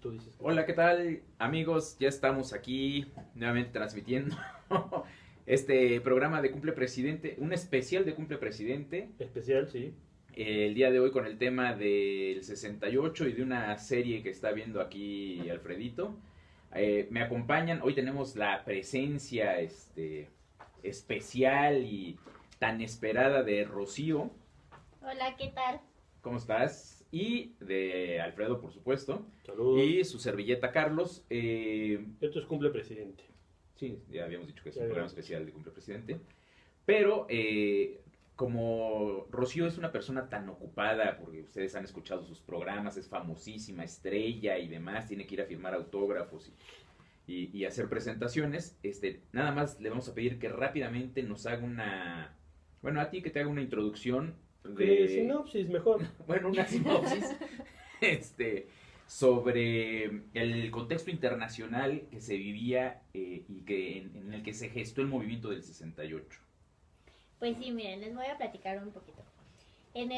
Tú dices que Hola, ¿qué tal, amigos? Ya estamos aquí nuevamente transmitiendo este programa de Cumple Presidente, un especial de Cumple Presidente, especial, sí. el día de hoy con el tema del 68 y de una serie que está viendo aquí Alfredito. Me acompañan, hoy tenemos la presencia especial y tan esperada de Rocío. Hola, ¿qué tal? ¿Cómo estás? Y de Alfredo, por supuesto. Saludos. Y su servilleta Carlos. Esto es Cumple Presidente. Sí, ya habíamos dicho que es Ya un programa habíamos especial de Cumple Presidente. Pero como Rocío es una persona tan ocupada, porque ustedes han escuchado sus programas, es famosísima, estrella y demás, tiene que ir a firmar autógrafos y hacer presentaciones, nada más le vamos a pedir que rápidamente nos haga una... Bueno, a ti que te haga una introducción Que de... sinopsis, mejor. Bueno, una sinopsis sobre el contexto internacional que se vivía y que en el que se gestó el movimiento del 68. Pues sí, miren, les voy a platicar un poquito. En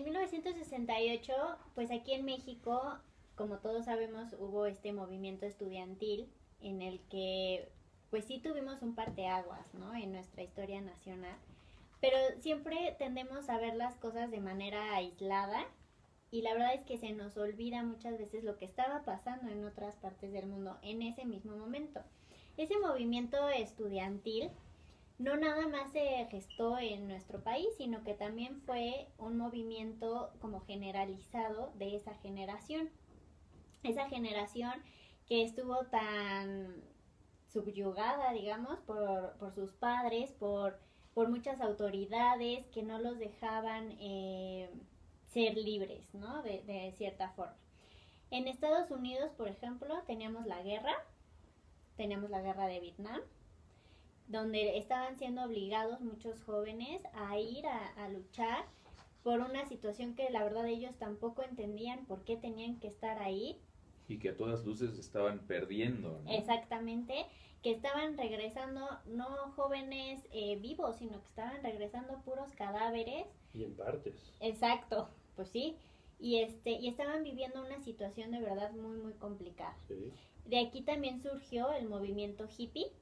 1968, pues aquí en México, como todos sabemos, hubo este movimiento estudiantil en el que, pues sí tuvimos un parteaguas, ¿no? En nuestra historia nacional. Pero siempre tendemos a ver las cosas de manera aislada y la verdad es que se nos olvida muchas veces lo que estaba pasando en otras partes del mundo en ese mismo momento. Ese movimiento estudiantil no nada más se gestó en nuestro país, sino que también fue un movimiento como generalizado de esa generación. Esa generación que estuvo tan subyugada, digamos, por sus padres, por muchas autoridades que no los dejaban ser libres, ¿no? De cierta forma. En Estados Unidos, por ejemplo, teníamos la guerra de Vietnam, donde estaban siendo obligados muchos jóvenes a ir a luchar por una situación que la verdad ellos tampoco entendían por qué tenían que estar ahí. Y que a todas luces estaban perdiendo, ¿no? Exactamente, que estaban regresando no jóvenes vivos, sino que estaban regresando puros cadáveres. Y en partes. Exacto, pues sí. Y estaban viviendo una situación de verdad muy, muy complicada. Sí. De aquí también surgió el movimiento hippie,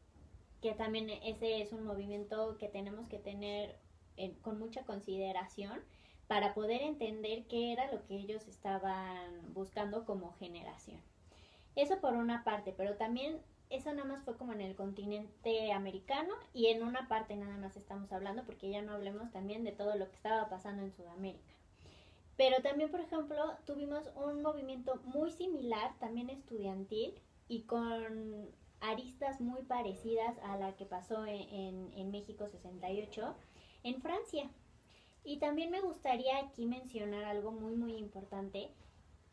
que también ese es un movimiento que tenemos que tener con mucha consideración para poder entender qué era lo que ellos estaban buscando como generación. Eso por una parte, pero también eso nada más fue como en el continente americano y en una parte nada más estamos hablando porque ya no hablemos también de todo lo que estaba pasando en Sudamérica. Pero también, por ejemplo, tuvimos un movimiento muy similar, también estudiantil, y con aristas muy parecidas a la que pasó en México 68, en Francia. Y también me gustaría aquí mencionar algo muy muy importante,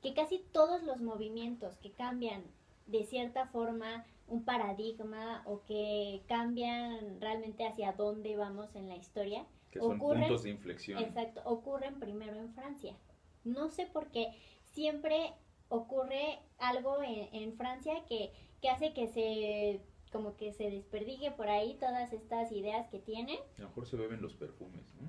que casi todos los movimientos que cambian de cierta forma un paradigma o que cambian realmente hacia dónde vamos en la historia, Que son puntos de inflexión. Exacto, ocurren primero en Francia. No sé por qué siempre ocurre algo en Francia que hace que se como que se desperdigue por ahí todas estas ideas que tienen. A lo mejor se beben los perfumes, ¿no?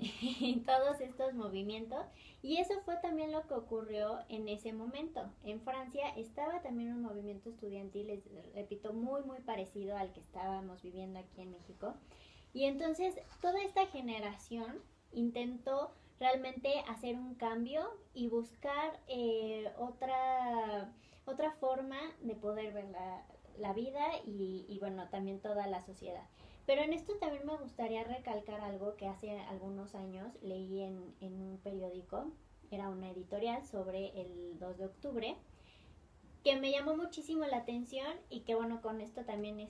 Todos estos movimientos. Y eso fue también lo que ocurrió en ese momento. En Francia estaba también un movimiento estudiantil, les repito, muy muy parecido al que estábamos viviendo aquí en México. Y entonces toda esta generación intentó realmente hacer un cambio y buscar otra forma de poder ver la vida y bueno, también toda la sociedad. Pero en esto también me gustaría recalcar algo que hace algunos años leí en un periódico, era una editorial sobre el 2 de octubre, que me llamó muchísimo la atención y que bueno, con esto también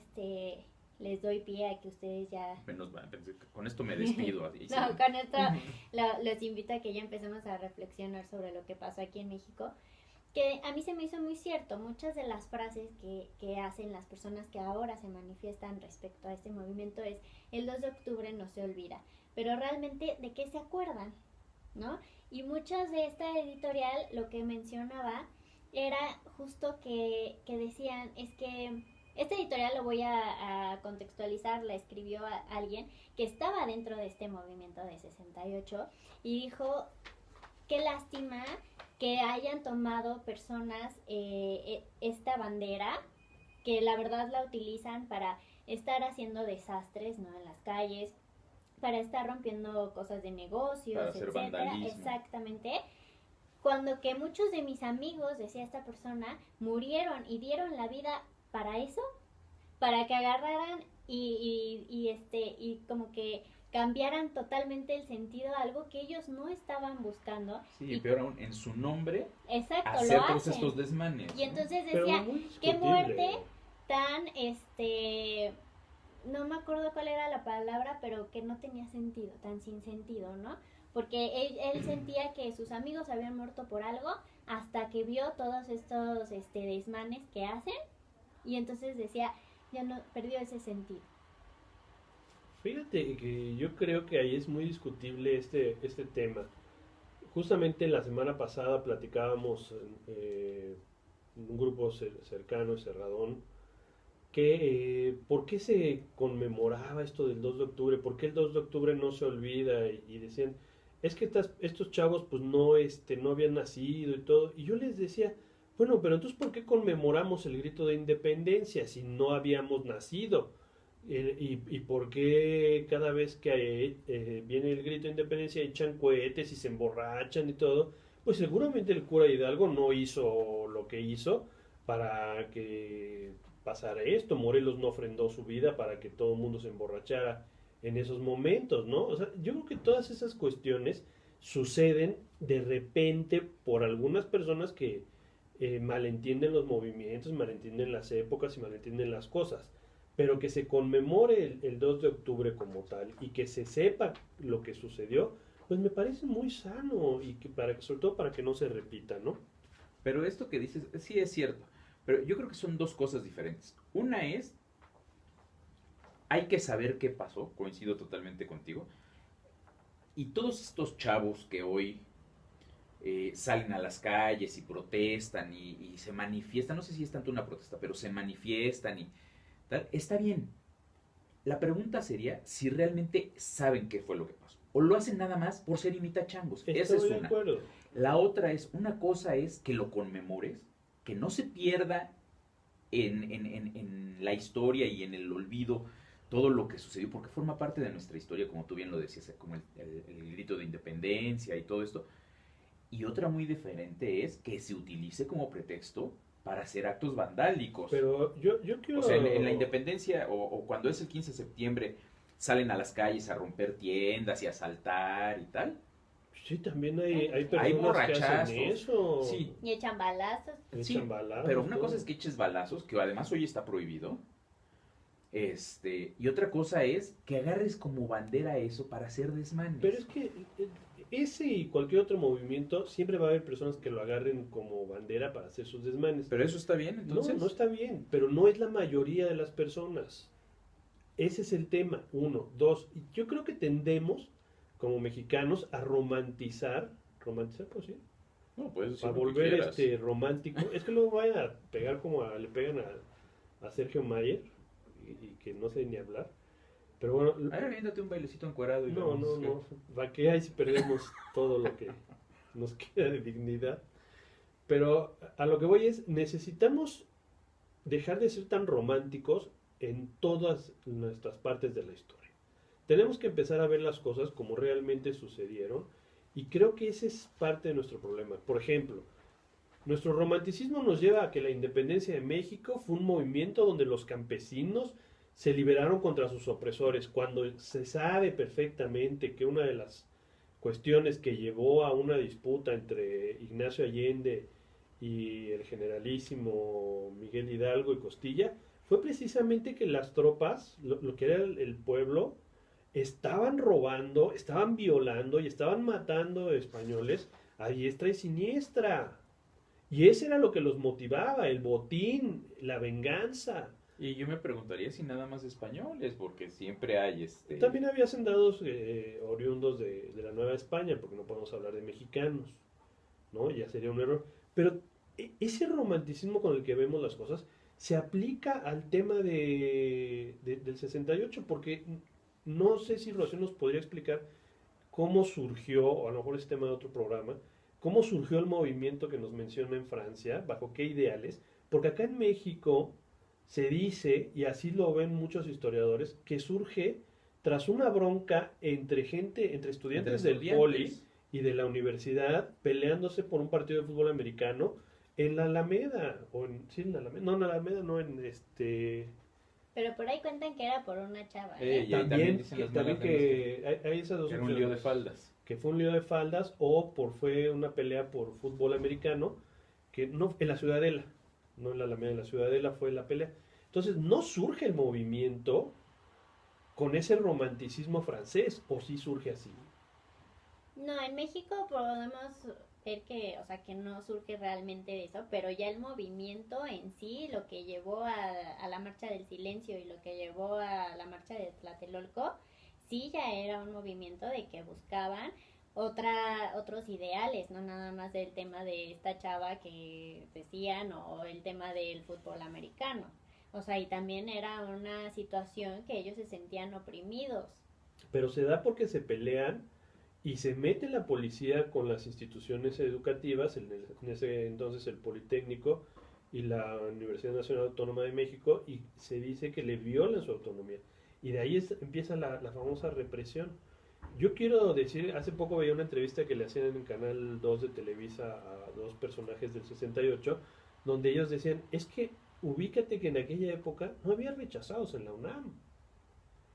les doy pie a que ustedes ya... Con esto me despido. Así, no, sí. Con esto los invito a que ya empecemos a reflexionar sobre lo que pasó aquí en México, que a mí se me hizo muy cierto. Muchas de las frases que hacen las personas que ahora se manifiestan respecto a este movimiento es: el 2 de octubre no se olvida, pero realmente ¿de qué se acuerdan? ¿No? Y muchas de esta editorial lo que mencionaba era justo que decían, es que esta editorial, lo voy a contextualizar, la escribió a alguien que estaba dentro de este movimiento de 68 y dijo: qué lástima que hayan tomado personas esta bandera, que la verdad la utilizan para estar haciendo desastres, ¿no? En las calles, para estar rompiendo cosas de negocios, para hacer etcétera. vandalismo. Exactamente. Cuando que muchos de mis amigos, decía esta persona, murieron y dieron la vida para eso, para que agarraran y como que cambiaran totalmente el sentido a algo que ellos no estaban buscando. Sí, y peor aún, en su nombre, exacto, hacer lo todos hacen. estos desmanes. Y entonces Pero decía, muy qué discutible. muerte tan, no me acuerdo cuál era la palabra, pero que no tenía sentido, tan sin sentido, ¿no? Porque él sentía que sus amigos habían muerto por algo hasta que vio todos estos desmanes que hacen, y entonces decía, ya no, perdió ese sentido. Fíjate que yo creo que ahí es muy discutible este tema. Justamente la semana pasada platicábamos en un grupo cercano, Cerradón, que por qué se conmemoraba esto del 2 de octubre, por qué el 2 de octubre no se olvida, y decían, es que estos chavos pues no habían nacido y todo, y yo les decía, bueno, pero entonces ¿por qué conmemoramos el grito de independencia si no habíamos nacido? Y por qué cada vez que viene el grito de independencia echan cohetes y se emborrachan y todo? Pues seguramente el cura Hidalgo no hizo lo que hizo para que pasara esto. Morelos no ofrendó su vida para que todo el mundo se emborrachara en esos momentos, ¿no? O sea, yo creo que todas esas cuestiones suceden de repente por algunas personas que malentienden los movimientos, malentienden las épocas y malentienden las cosas. Pero que se conmemore el 2 de octubre como tal y que se sepa lo que sucedió, pues me parece muy sano y que sobre todo para que no se repita, ¿no? Pero esto que dices, sí es cierto, pero yo creo que son dos cosas diferentes. Una es, hay que saber qué pasó, coincido totalmente contigo, y todos estos chavos que hoy salen a las calles y protestan y se manifiestan, no sé si es tanto una protesta, pero se manifiestan y tal, está bien. La pregunta sería si realmente saben qué fue lo que pasó. O lo hacen nada más por ser imitachangos. Esa es Estoy de una. acuerdo. La otra es, una cosa es que lo conmemores, que no se pierda en la historia y en el olvido todo lo que sucedió, porque forma parte de nuestra historia, como tú bien lo decías, como el grito de independencia y todo esto. Y otra muy diferente es que se utilice como pretexto para hacer actos vandálicos. Pero yo quiero... O sea, en la independencia o cuando es el 15 de septiembre salen a las calles a romper tiendas y a asaltar y tal. Sí, también hay personas Hay que borrachazos. hacen eso. Sí, Y echan balazos. Echan sí, balazos, pero una todo. cosa es que eches balazos, que además hoy está prohibido. Y otra cosa es que agarres como bandera eso para hacer desmanes. Pero es que ese y cualquier otro movimiento siempre va a haber personas que lo agarren como bandera para hacer sus desmanes. Pero eso está bien, entonces. No está bien, pero no es la mayoría de las personas. Ese es el tema, uno. Dos, y yo creo que tendemos, como mexicanos, a romantizar, pues sí, No, puedes decir a lo que volver quieras. romántico. Es que luego vayan a pegar como le pegan a Sergio Mayer, y que no sé ni hablar. Pero bueno, A ver, aviéntate un bailecito encuerado y no, vemos no, qué- no. ¿Para qué? Ahí sí perdemos todo lo que nos queda de dignidad. Pero a lo que voy es, necesitamos dejar de ser tan románticos en todas nuestras partes de la historia. Tenemos que empezar a ver las cosas como realmente sucedieron, y creo que ese es parte de nuestro problema. Por ejemplo, nuestro romanticismo nos lleva a que la independencia de México fue un movimiento donde los campesinos se liberaron contra sus opresores, cuando se sabe perfectamente que una de las cuestiones que llevó a una disputa entre Ignacio Allende y el generalísimo Miguel Hidalgo y Costilla fue precisamente que las tropas, lo que era el pueblo, estaban robando, estaban violando y estaban matando españoles a diestra y siniestra. Y ese era lo que los motivaba, el botín, la venganza. Y yo me preguntaría si nada más españoles, porque siempre hay También había hacendados oriundos de la Nueva España, porque no podemos hablar de mexicanos, ¿no? Ya sería un error. Pero ese romanticismo con el que vemos las cosas se aplica al tema del 68, porque no sé si Rocío nos podría explicar cómo surgió, o a lo mejor es tema de otro programa, cómo surgió el movimiento que nos menciona en Francia, bajo qué ideales, porque acá en México se dice, y así lo ven muchos historiadores, que surge tras una bronca entre gente, entre estudiantes del poli y de la universidad, peleándose por un partido de fútbol americano en la Alameda, o en, sí, en la Alameda, no, en la Alameda, no, en Pero por ahí cuentan que era por una chava. Y ahí también dicen las también malas lenguas que hay esas dos que era un lío de faldas. que fue un lío de faldas o fue una pelea por fútbol americano, que no, en la Ciudadela, no en la Alameda, en la Ciudadela fue la pelea. Entonces no surge el movimiento con ese romanticismo francés, o sí surge así. No, en México podemos ver que, o sea, que no surge realmente de eso, pero ya el movimiento en sí, lo que llevó a la Marcha del Silencio y lo que llevó a la Marcha de Tlatelolco, sí ya era un movimiento de que buscaban otros ideales, no nada más del tema de esta chava que decían o el tema del fútbol americano. O sea, y también era una situación que ellos se sentían oprimidos. Pero se da porque se pelean y se mete la policía con las instituciones educativas, en ese entonces el Politécnico y la Universidad Nacional Autónoma de México, y se dice que le violan su autonomía. Y de ahí empieza la famosa represión. Yo quiero decir, hace poco veía una entrevista que le hacían en el Canal 2 de Televisa a dos personajes del 68, donde ellos decían, es que ubícate que en aquella época no había rechazados en la UNAM.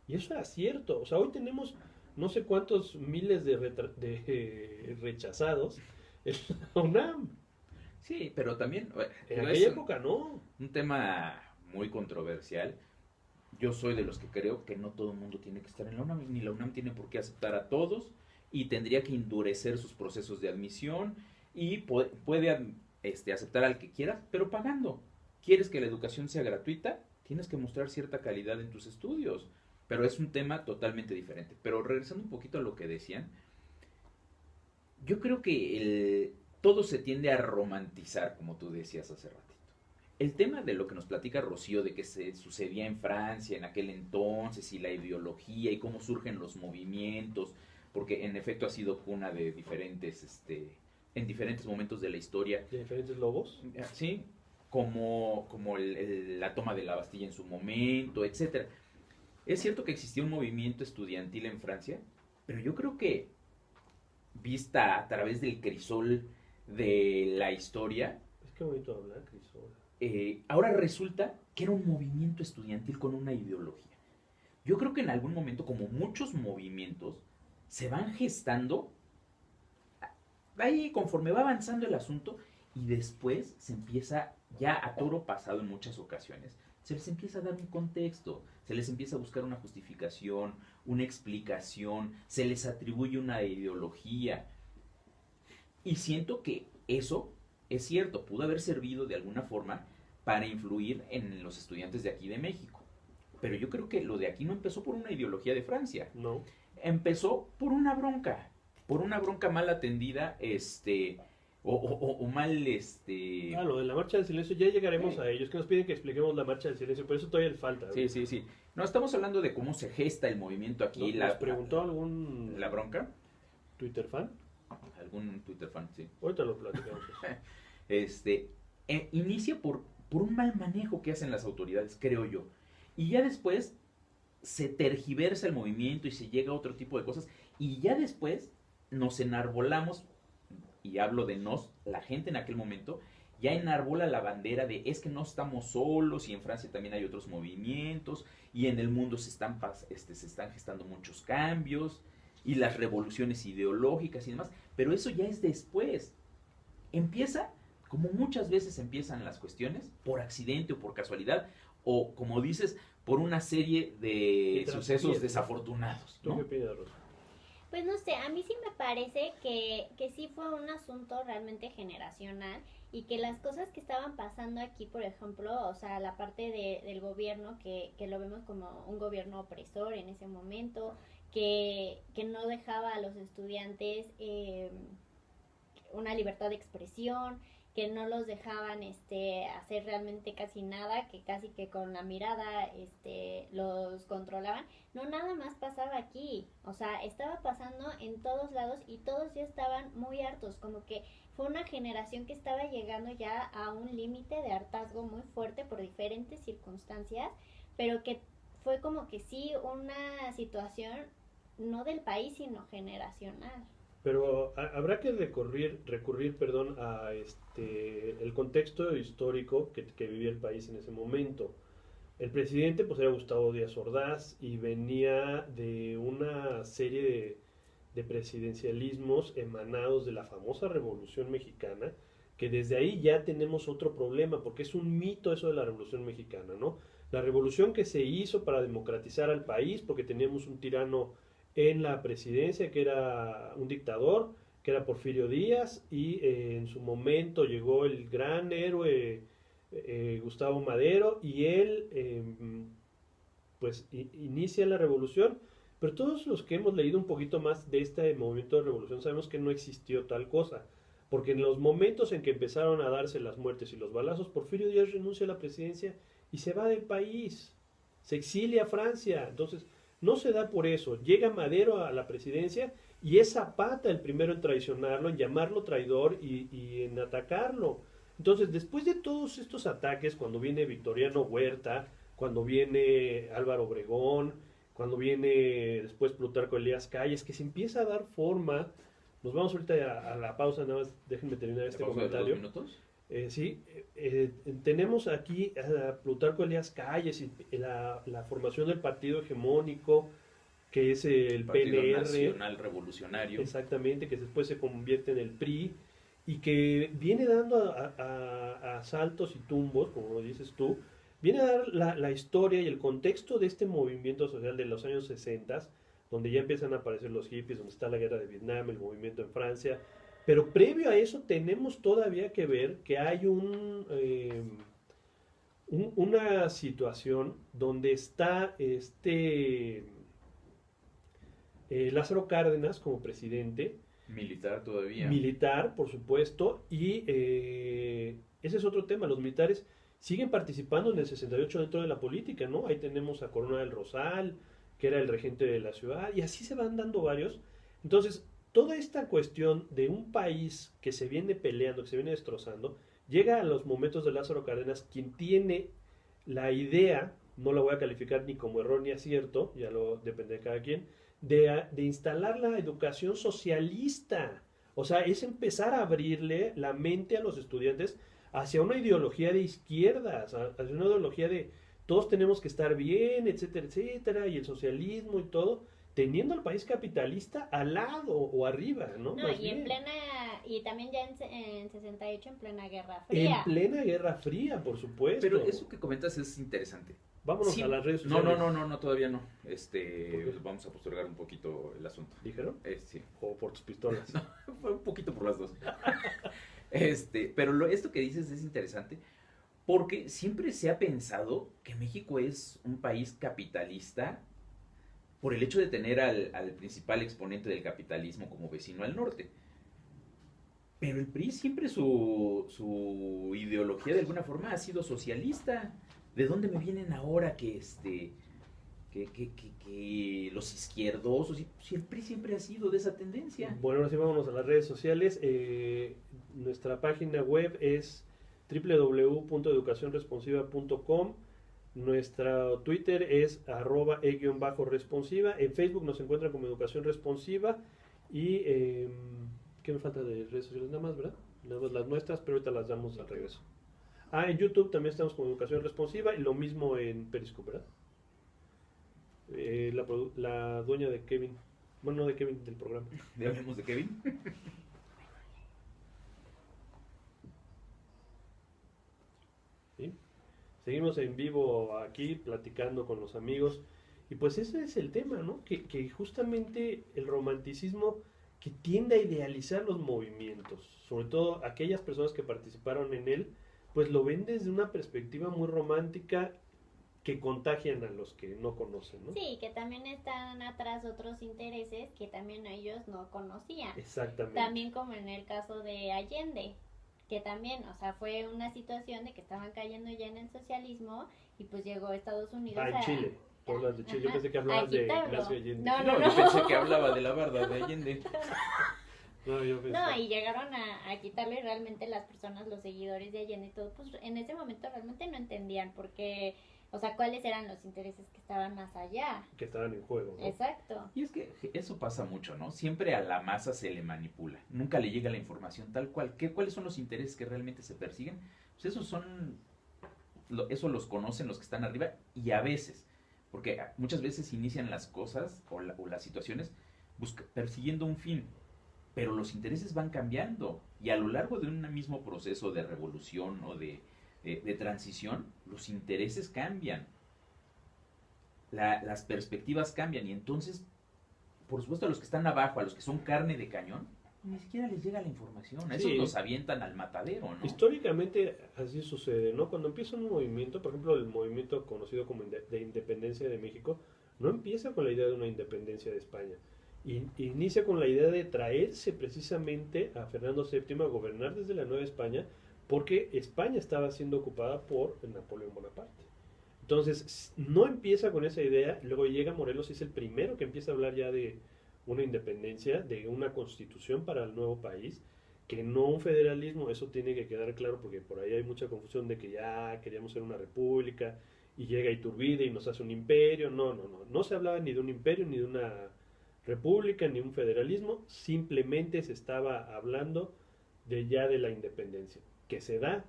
Y eso era cierto. O sea, hoy tenemos no sé cuántos miles de rechazados en la UNAM. Sí, pero también En aquella época no. Un tema muy controversial. Yo soy de los que creo que no todo el mundo tiene que estar en la UNAM, ni la UNAM tiene por qué aceptar a todos, y tendría que endurecer sus procesos de admisión y puede aceptar al que quiera, pero pagando. ¿Quieres que la educación sea gratuita? Tienes que mostrar cierta calidad en tus estudios, pero es un tema totalmente diferente. Pero regresando un poquito a lo que decían, yo creo que todo se tiende a romantizar, como tú decías hace ratito. El tema de lo que nos platica Rocío, de que se sucedía en Francia en aquel entonces, y la ideología, y cómo surgen los movimientos, porque en efecto ha sido cuna de diferentes, en diferentes momentos de la historia. ¿De diferentes lobos? Sí, como la toma de la Bastilla en su momento, etcétera. Es cierto que existía un movimiento estudiantil en Francia, pero yo creo que, vista a través del crisol de la historia, Es que bonito hablar, crisol. Ahora resulta que era un movimiento estudiantil con una ideología. Yo creo que en algún momento, como muchos movimientos, se van gestando ahí conforme va avanzando el asunto, y después se empieza, ya a toro pasado en muchas ocasiones, se les empieza a dar un contexto, se les empieza a buscar una justificación, una explicación, se les atribuye una ideología. Y siento que eso es cierto, pudo haber servido de alguna forma para influir en los estudiantes de aquí de México. Pero yo creo que lo de aquí no empezó por una ideología de Francia. No. Empezó por una bronca mal atendida, o mal, lo de la marcha del silencio, ya llegaremos a ellos, que nos piden que expliquemos la marcha del silencio, por eso todavía le falta. Sí. No, estamos hablando de cómo se gesta el movimiento aquí. ¿Nos preguntó algún la bronca? Twitter fan? Algún Twitter fan, sí. Ahorita lo platicamos. Inicia por un mal manejo que hacen las autoridades, creo yo. Y ya después se tergiversa el movimiento y se llega a otro tipo de cosas. Y ya después nos enarbolamos, y hablo de nos, la gente en aquel momento, ya enarbola la bandera de es que no estamos solos, y en Francia también hay otros movimientos, y en el mundo se están gestando muchos cambios, y las revoluciones ideológicas y demás, pero eso ya es después. Empieza, como muchas veces empiezan las cuestiones, por accidente o por casualidad, o como dices, por una serie de sucesos desafortunados, ¿no? ¿Tú qué opinas, Rosa? Pues no sé, a mí sí me parece que sí fue un asunto realmente generacional, y que las cosas que estaban pasando aquí, por ejemplo, o sea, la parte del gobierno, que lo vemos como un gobierno opresor en ese momento, que no dejaba a los estudiantes una libertad de expresión, que no los dejaban hacer realmente casi nada, que casi que con la mirada los controlaban. No nada más pasaba aquí, o sea, estaba pasando en todos lados y todos ya estaban muy hartos, como que fue una generación que estaba llegando ya a un límite de hartazgo muy fuerte por diferentes circunstancias, pero que fue como que sí una situación no del país sino generacional. Pero habrá que recurrir, perdón, a el contexto histórico que vivía el país en ese momento. El presidente pues era Gustavo Díaz Ordaz y venía de una serie de presidencialismos emanados de la famosa Revolución Mexicana, que desde ahí ya tenemos otro problema, porque es un mito eso de la Revolución Mexicana, ¿no? La revolución que se hizo para democratizar al país, porque teníamos un tirano en la presidencia que era un dictador, que era Porfirio Díaz, y en su momento llegó el gran héroe Gustavo Madero, y él pues inicia la revolución, pero todos los que hemos leído un poquito más de este movimiento de revolución sabemos que no existió tal cosa, porque en los momentos en que empezaron a darse las muertes y los balazos, Porfirio Díaz renuncia a la presidencia y se va del país, se exilia a Francia. Entonces no se da por eso, llega Madero a la presidencia y es Zapata el primero en traicionarlo, en llamarlo traidor y en atacarlo. Entonces, después de todos estos ataques, cuando viene Victoriano Huerta, cuando viene Álvaro Obregón, cuando viene después Plutarco Elías Calles, que se empieza a dar forma, nos vamos ahorita a la pausa, nada más déjenme terminar este comentario. ¿De 2 minutos? Sí, tenemos aquí a Plutarco Elías Calles y la formación del partido hegemónico, que es el Partido PNR. Nacional Revolucionario. Exactamente, que después se convierte en el PRI y que viene dando a saltos y tumbos, como lo dices tú, viene a dar la historia y el contexto de este movimiento social de los años 60, donde ya empiezan a aparecer los hippies, donde está la guerra de Vietnam, el movimiento en Francia. Pero previo a eso tenemos todavía que ver que hay una situación donde está Lázaro Cárdenas como presidente. Militar todavía. Militar, por supuesto, y ese es otro tema. Los militares siguen participando en el 68 dentro de la política, ¿no? Ahí tenemos a Corona del Rosal, que era el regente de la ciudad, y así se van dando varios. Entonces, toda esta cuestión de un país que se viene peleando, que se viene destrozando, llega a los momentos de Lázaro Cárdenas, quien tiene la idea, no la voy a calificar ni como error ni acierto, ya lo depende de cada quien, de instalar la educación socialista. O sea, es empezar a abrirle la mente a los estudiantes hacia una ideología de izquierdas, hacia una ideología de todos tenemos que estar bien, etcétera, etcétera, y el socialismo y todo, teniendo al país capitalista al lado o arriba, ¿no? No, Más y en bien. plena, y también ya en 68 en plena Guerra Fría. En plena Guerra Fría, por supuesto. Pero eso que comentas es interesante. Vámonos Sí. a las redes No, sociales. no, todavía no. qué? Vamos a postergar un poquito el asunto. ¿Dijeron? Sí. O por tus pistolas. Fue un poquito por las dos. Pero esto que dices es interesante porque siempre se ha pensado que México es un país capitalista por el hecho de tener al principal exponente del capitalismo como vecino al norte. Pero el PRI siempre su ideología de alguna forma ha sido socialista. ¿De dónde me vienen ahora que los izquierdosos? Si el PRI siempre ha sido de esa tendencia. Bueno, ahora sí vámonos a las redes sociales. Nuestra página web es www.educacionresponsiva.com. Nuestra Twitter es @e_responsiva. En Facebook nos encuentran como Educación Responsiva. Y ¿qué me falta de redes sociales? Nada más, ¿verdad? Nada más las nuestras, pero ahorita las damos al regreso. En YouTube también estamos como Educación Responsiva y lo mismo en Periscope, ¿verdad? La dueña de Kevin, bueno, no de Kevin, del programa. ¿Ya hablemos de Kevin? ¿Sí? Seguimos en vivo aquí platicando con los amigos y pues ese es el tema, ¿no? Que justamente el romanticismo que tiende a idealizar los movimientos, sobre todo aquellas personas que participaron en él, pues lo ven desde una perspectiva muy romántica que contagian a los que no conocen, ¿no? Sí, que también están atrás otros intereses que también ellos no conocían. Exactamente. También como en el caso de Allende, que también, o sea, fue una situación de que estaban cayendo ya en el socialismo y pues llegó Estados Unidos en Chile. Tú hablas de Chile. Yo ajá, pensé que a hablabas de quitarlo. Ignacio Allende. No, No, yo pensé que hablaba de la barda de Allende. No, yo pensé. No, y llegaron a quitarlo y realmente las personas, los seguidores de Allende y todo, pues en ese momento realmente no entendían por qué, o sea, cuáles eran los intereses que estaban más allá. Que estaban en juego, ¿no? Exacto. Y es que eso pasa mucho, ¿no? Siempre a la masa se le manipula. Nunca le llega la información tal cual. ¿Cuáles son los intereses que realmente se persiguen? Pues esos son... Eso los conocen los que están arriba y a veces, porque muchas veces inician las cosas o las situaciones persiguiendo un fin, pero los intereses van cambiando y a lo largo de un mismo proceso de revolución o de transición, los intereses cambian, las perspectivas cambian y entonces, por supuesto, a los que están abajo, a los que son carne de cañón, ni siquiera les llega la información, a esos Sí. los avientan al matadero, ¿no? Históricamente así sucede, ¿no? Cuando empieza un movimiento, por ejemplo, el movimiento conocido como de independencia de México, no empieza con la idea de una independencia de España. Inicia con la idea de traerse precisamente a Fernando VII a gobernar desde la Nueva España, porque España estaba siendo ocupada por Napoleón Bonaparte. Entonces, no empieza con esa idea, luego llega Morelos y es el primero que empieza a hablar ya de una independencia, de una constitución para el nuevo país, que no un federalismo, eso tiene que quedar claro porque por ahí hay mucha confusión de que ya queríamos ser una república y llega Iturbide y nos hace un imperio, no se hablaba ni de un imperio ni de una república ni un federalismo, simplemente se estaba hablando de la independencia, que se da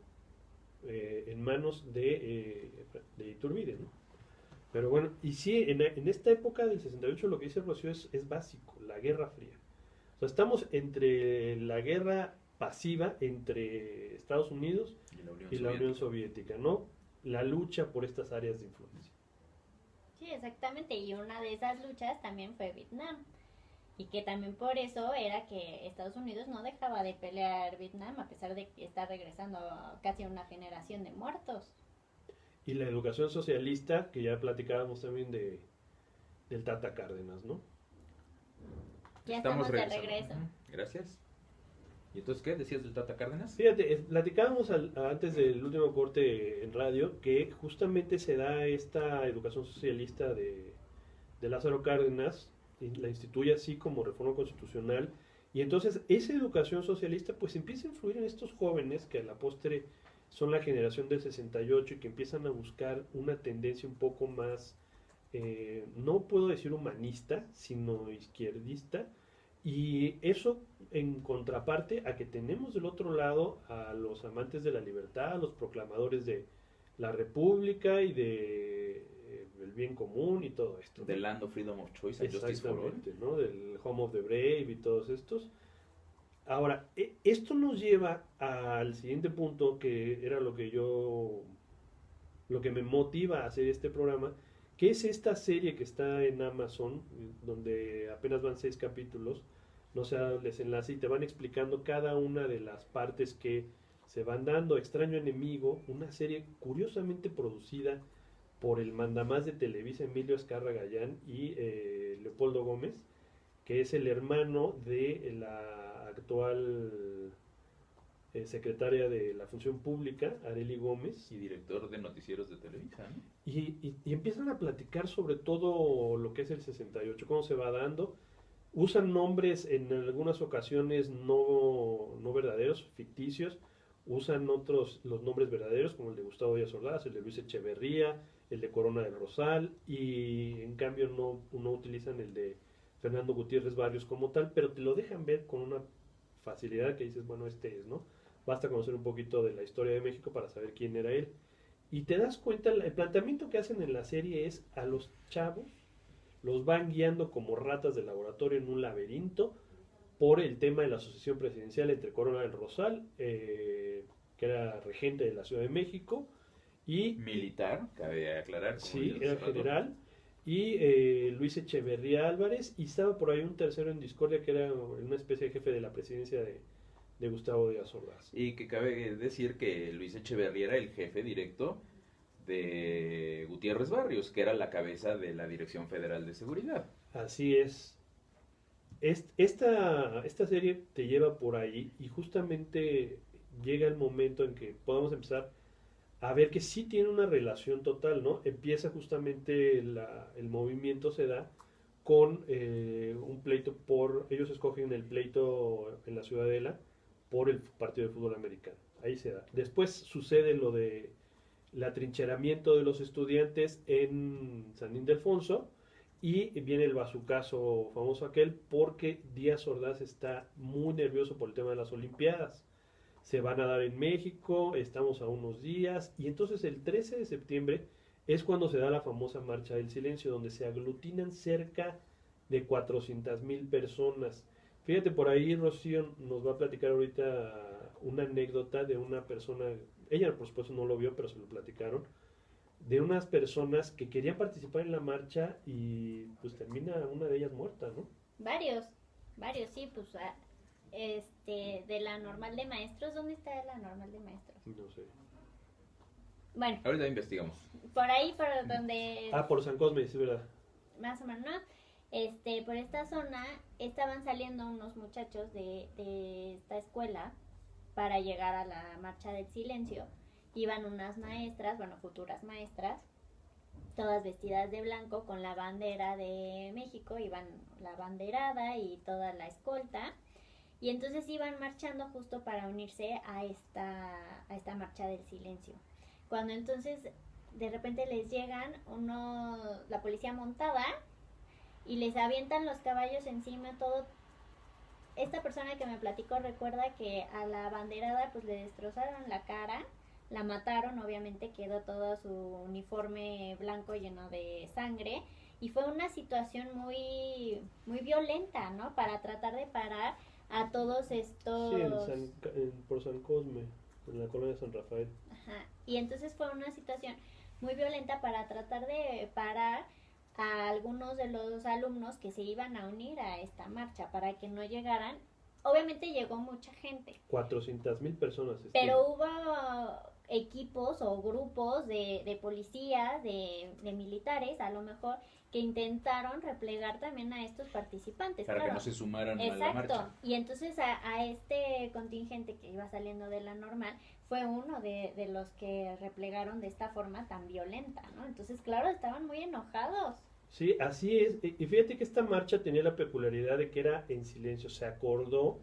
en manos de Iturbide, ¿no? Pero bueno, y sí, en esta época del 68 lo que dice Rocío es básico, la Guerra Fría. O sea, estamos entre la guerra pasiva entre Estados Unidos y la Unión Soviética, ¿no? La lucha por estas áreas de influencia. Sí, exactamente, y una de esas luchas también fue Vietnam. Y que también por eso era que Estados Unidos no dejaba de pelear Vietnam a pesar de que está regresando casi a una generación de muertos. Y la educación socialista, que ya platicábamos también del Tata Cárdenas, ¿no? Ya estamos de regresando. regreso. Gracias. ¿Y entonces qué? ¿Decías del Tata Cárdenas? Fíjate, platicábamos antes del último corte en radio que justamente se da esta educación socialista de Lázaro Cárdenas, y la instituye así como reforma constitucional, y entonces esa educación socialista pues empieza a influir en estos jóvenes que a la postre son la generación del 68 y que empiezan a buscar una tendencia un poco más, no puedo decir humanista, sino izquierdista, y eso en contraparte a que tenemos del otro lado a los amantes de la libertad, a los proclamadores de la república y de el bien común y todo esto, ¿no? The Land of Freedom of Choice and Justice for All. Exactamente, ¿no? Del Home of the Brave y todos estos. Ahora, esto nos lleva al siguiente punto, que era lo que me motiva a hacer este programa, que es esta serie que está en Amazon, donde apenas van 6 capítulos, no sé, les enlace y te van explicando cada una de las partes que se van dando. Extraño Enemigo, una serie curiosamente producida por el mandamás de Televisa, Emilio Azcarra Gallán, y Leopoldo Gómez, que es el hermano de la actual secretaria de la Función Pública, Arely Gómez. Y director de noticieros de Televisa, ¿no? Y empiezan a platicar sobre todo lo que es el 68, cómo se va dando. Usan nombres en algunas ocasiones no verdaderos, ficticios. Usan otros, los nombres verdaderos, como el de Gustavo Díaz Ordaz, el de Luis Echeverría, el de Corona del Rosal, y en cambio no utilizan el de Fernando Gutiérrez Barrios como tal, pero te lo dejan ver con una facilidad que dices, bueno, este es, ¿no? Basta conocer un poquito de la historia de México para saber quién era él. Y te das cuenta, el planteamiento que hacen en la serie es a los chavos, los van guiando como ratas de laboratorio en un laberinto por el tema de la asociación presidencial entre Corona del Rosal, que era regente de la Ciudad de México, y Militar, cabe aclarar. como sí, dices era hace rato. general, y Luis Echeverría Álvarez, y estaba por ahí un tercero en discordia que era una especie de jefe de la presidencia de Gustavo Díaz Ordaz. Y que cabe decir que Luis Echeverría era el jefe directo de Gutiérrez Barrios, que era la cabeza de la Dirección Federal de Seguridad. Así es. Esta serie te lleva por ahí y justamente llega el momento en que podamos empezar a ver que sí tiene una relación total, ¿no? Empieza justamente el movimiento se da con un pleito ellos escogen el pleito en la Ciudadela por el partido de fútbol americano. Ahí se da. Después sucede lo de el atrincheramiento de los estudiantes en San Ildefonso y viene el bazucazo famoso aquel porque Díaz Ordaz está muy nervioso por el tema de las Olimpiadas. Se van a dar en México, estamos a unos días y entonces el 13 de septiembre es cuando se da la famosa Marcha del Silencio, donde se aglutinan cerca de 400,000 personas. Fíjate, por ahí Rocío nos va a platicar ahorita una anécdota de una persona, ella por supuesto no lo vio, pero se lo platicaron, de unas personas que querían participar en la marcha y pues termina una de ellas muerta, ¿no? Varios, sí, pues de la normal de maestros, ¿dónde está la normal de maestros? No sé. Bueno, Ahorita investigamos. por ahí, por donde... Por San Cosme, sí, ¿verdad? Más o menos, ¿no? Por esta zona estaban saliendo unos muchachos de esta escuela para llegar a la Marcha del Silencio. Iban unas maestras, bueno, futuras maestras, todas vestidas de blanco con la bandera de México, iban la banderada y toda la escolta. Y entonces iban marchando justo para unirse a esta Marcha del Silencio. Cuando entonces de repente les llegan la policía montada y les avientan los caballos encima, todo. Esta persona que me platicó recuerda que a la banderada pues le destrozaron la cara, la mataron, obviamente quedó todo su uniforme blanco lleno de sangre y fue una situación muy, muy violenta, ¿no? Para tratar de parar a todos estos... Sí, por San Cosme, en la colonia San Rafael. Ajá. Y entonces fue una situación muy violenta para tratar de parar a algunos de los alumnos que se iban a unir a esta marcha para que no llegaran. Obviamente llegó mucha gente. 400,000 personas. Pero hubo equipos o grupos de policías, de militares, a lo mejor, que intentaron replegar también a estos participantes. Para que no se sumaran a la marcha. Exacto. Y entonces a este contingente que iba saliendo de la normal fue uno de los que replegaron de esta forma tan violenta, ¿no? Entonces, claro, estaban muy enojados. Sí, así es. Y fíjate que esta marcha tenía la peculiaridad de que era en silencio. Se acordó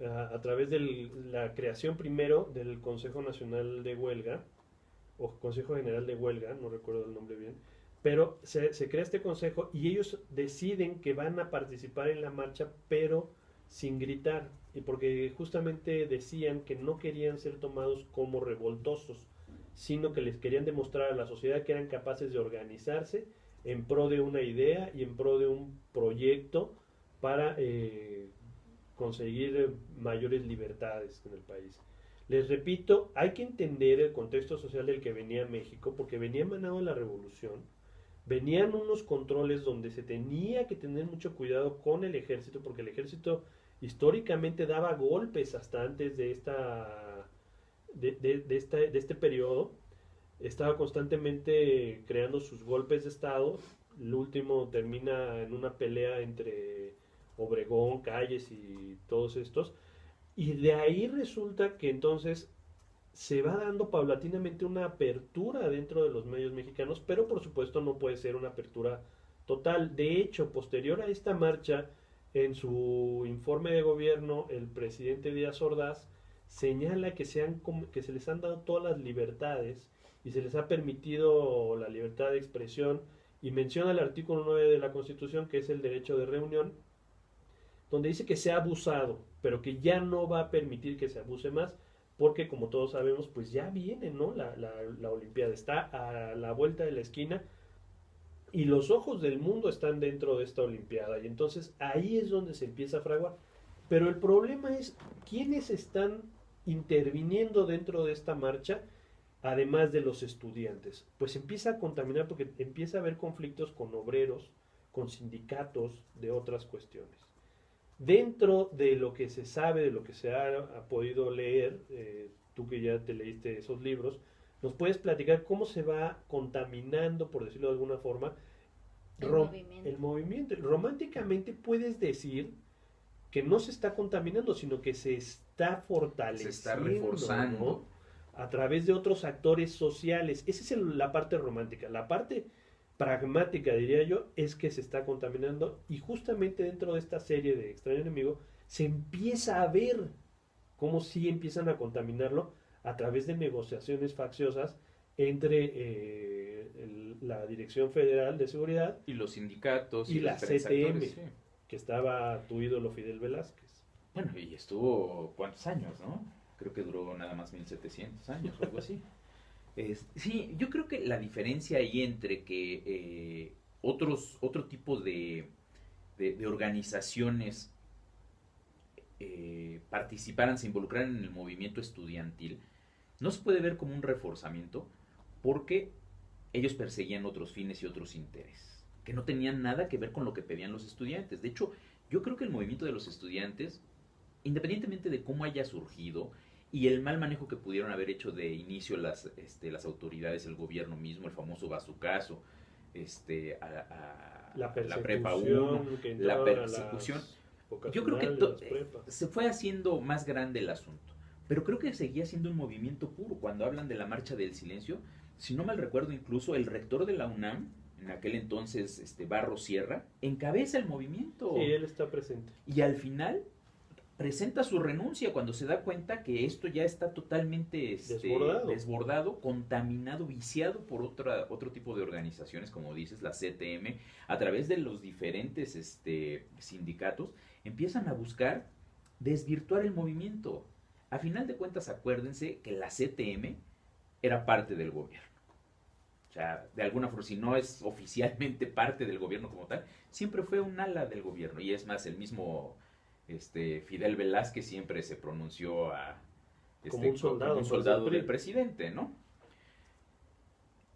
a través de la creación primero del Consejo Nacional de Huelga, o Consejo General de Huelga, no recuerdo el nombre bien, pero se crea este consejo y ellos deciden que van a participar en la marcha, pero sin gritar, y porque justamente decían que no querían ser tomados como revoltosos, sino que les querían demostrar a la sociedad que eran capaces de organizarse en pro de una idea y en pro de un proyecto para conseguir mayores libertades en el país. Les repito, hay que entender el contexto social del que venía México, porque venía emanado de la revolución, venían unos controles donde se tenía que tener mucho cuidado con el ejército, porque el ejército históricamente daba golpes hasta antes de este periodo, estaba constantemente creando sus golpes de estado. El último termina en una pelea entre Obregón, Calles y todos estos, y de ahí resulta que entonces se va dando paulatinamente una apertura dentro de los medios mexicanos, pero por supuesto no puede ser una apertura total. De hecho, posterior a esta marcha, en su informe de gobierno, el presidente Díaz Ordaz señala que se les han dado todas las libertades y se les ha permitido la libertad de expresión, y menciona el artículo 9 de la Constitución, que es el derecho de reunión, donde dice que se ha abusado, pero que ya no va a permitir que se abuse más, porque como todos sabemos, pues ya viene, ¿no? La Olimpiada está a la vuelta de la esquina y los ojos del mundo están dentro de esta Olimpiada, y entonces ahí es donde se empieza a fraguar. Pero el problema es quiénes están interviniendo dentro de esta marcha, además de los estudiantes. Pues empieza a contaminar porque empieza a haber conflictos con obreros, con sindicatos de otras cuestiones. Dentro de lo que se sabe, de lo que se ha podido leer, tú que ya te leíste esos libros, ¿nos puedes platicar cómo se va contaminando, por decirlo de alguna forma, el movimiento? Románticamente puedes decir que no se está contaminando, sino que se está fortaleciendo, Se está reforzando. ¿no? A través de otros actores sociales. Esa es la parte romántica. La parte pragmática, diría yo, es que se está contaminando, y justamente dentro de esta serie de Extraño Enemigo se empieza a ver cómo sí empiezan a contaminarlo a través de negociaciones facciosas entre la Dirección Federal de Seguridad Y los sindicatos y los la diferentes CTM, actores, sí. que estaba tu ídolo Fidel Velázquez. Bueno, y estuvo, ¿cuántos años, no? Creo que duró nada más 1700 años o algo así. Sí, yo creo que la diferencia ahí entre que otro tipo de organizaciones participaran, se involucraran en el movimiento estudiantil, no se puede ver como un reforzamiento, porque ellos perseguían otros fines y otros intereses, que no tenían nada que ver con lo que pedían los estudiantes. De hecho, yo creo que el movimiento de los estudiantes, independientemente de cómo haya surgido y el mal manejo que pudieron haber hecho de inicio las autoridades, el gobierno mismo, el famoso bazucazo, La la prepa persecución 1, que la entraban a persecución. las Yo creo que vocacionales, las prepas. se fue haciendo más grande el asunto, pero creo que seguía siendo un movimiento puro. Cuando hablan de la marcha del silencio, si no mal recuerdo, incluso el rector de la UNAM, en aquel entonces Barros Sierra, encabeza el movimiento. Sí, él está presente. Y al final presenta su renuncia cuando se da cuenta que esto ya está totalmente desbordado, contaminado, viciado por otro tipo de organizaciones, como dices, la CTM, a través de los diferentes sindicatos, empiezan a buscar desvirtuar el movimiento. A final de cuentas, acuérdense que la CTM era parte del gobierno. O sea, de alguna forma, si no es oficialmente parte del gobierno como tal, siempre fue un ala del gobierno. Y es más, el mismo Fidel Velázquez siempre se pronunció como un soldado del presidente, ¿no?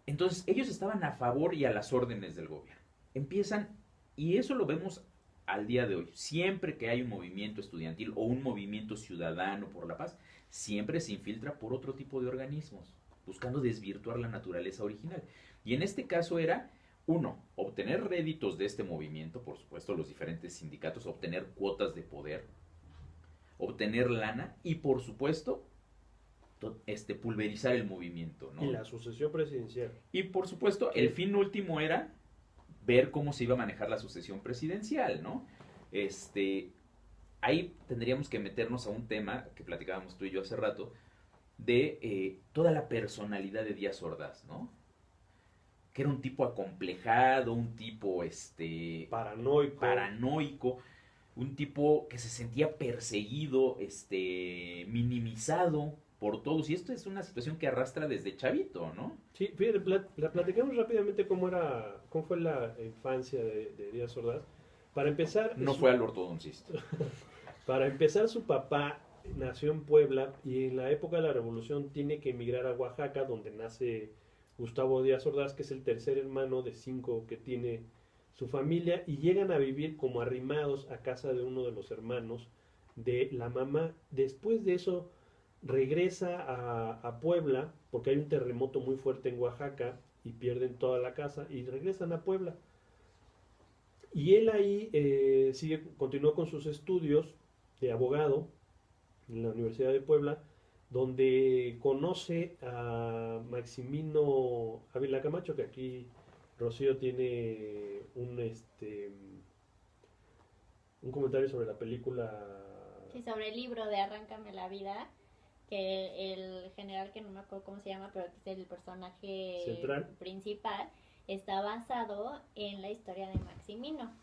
Entonces, ellos estaban a favor y a las órdenes del gobierno. Empiezan, y eso lo vemos al día de hoy. Siempre que hay un movimiento estudiantil o un movimiento ciudadano por la paz, siempre se infiltra por otro tipo de organismos, buscando desvirtuar la naturaleza original. Y en este caso era, uno, obtener réditos de este movimiento, por supuesto, los diferentes sindicatos, obtener cuotas de poder, obtener lana y, por supuesto, pulverizar el movimiento, ¿no? Y la sucesión presidencial. Y, por supuesto, el fin último era ver cómo se iba a manejar la sucesión presidencial, ¿no? Ahí tendríamos que meternos a un tema que platicábamos tú y yo hace rato, de toda la personalidad de Díaz Ordaz, ¿no? Que era un tipo acomplejado, un tipo paranoico, un tipo que se sentía perseguido, minimizado por todos. Y esto es una situación que arrastra desde chavito, ¿no? Sí, fíjate, la platicamos rápidamente cómo fue la infancia de Díaz Ordaz. Para empezar... No fue al ortodoncista. Para empezar, su papá nació en Puebla y en la época de la Revolución tiene que emigrar a Oaxaca, donde nace Gustavo Díaz Ordaz, que es el tercer hermano de 5 que tiene su familia, y llegan a vivir como arrimados a casa de uno de los hermanos de la mamá. Después de eso regresa a Puebla, porque hay un terremoto muy fuerte en Oaxaca y pierden toda la casa y regresan a Puebla. Y él ahí continuó con sus estudios de abogado en la Universidad de Puebla, donde conoce a Maximino Ávila Camacho, que aquí Rocío tiene un comentario sobre la película. Sí, sobre el libro de Arráncame la vida, que el general, que no me acuerdo cómo se llama, pero que es el personaje central principal, está basado en la historia de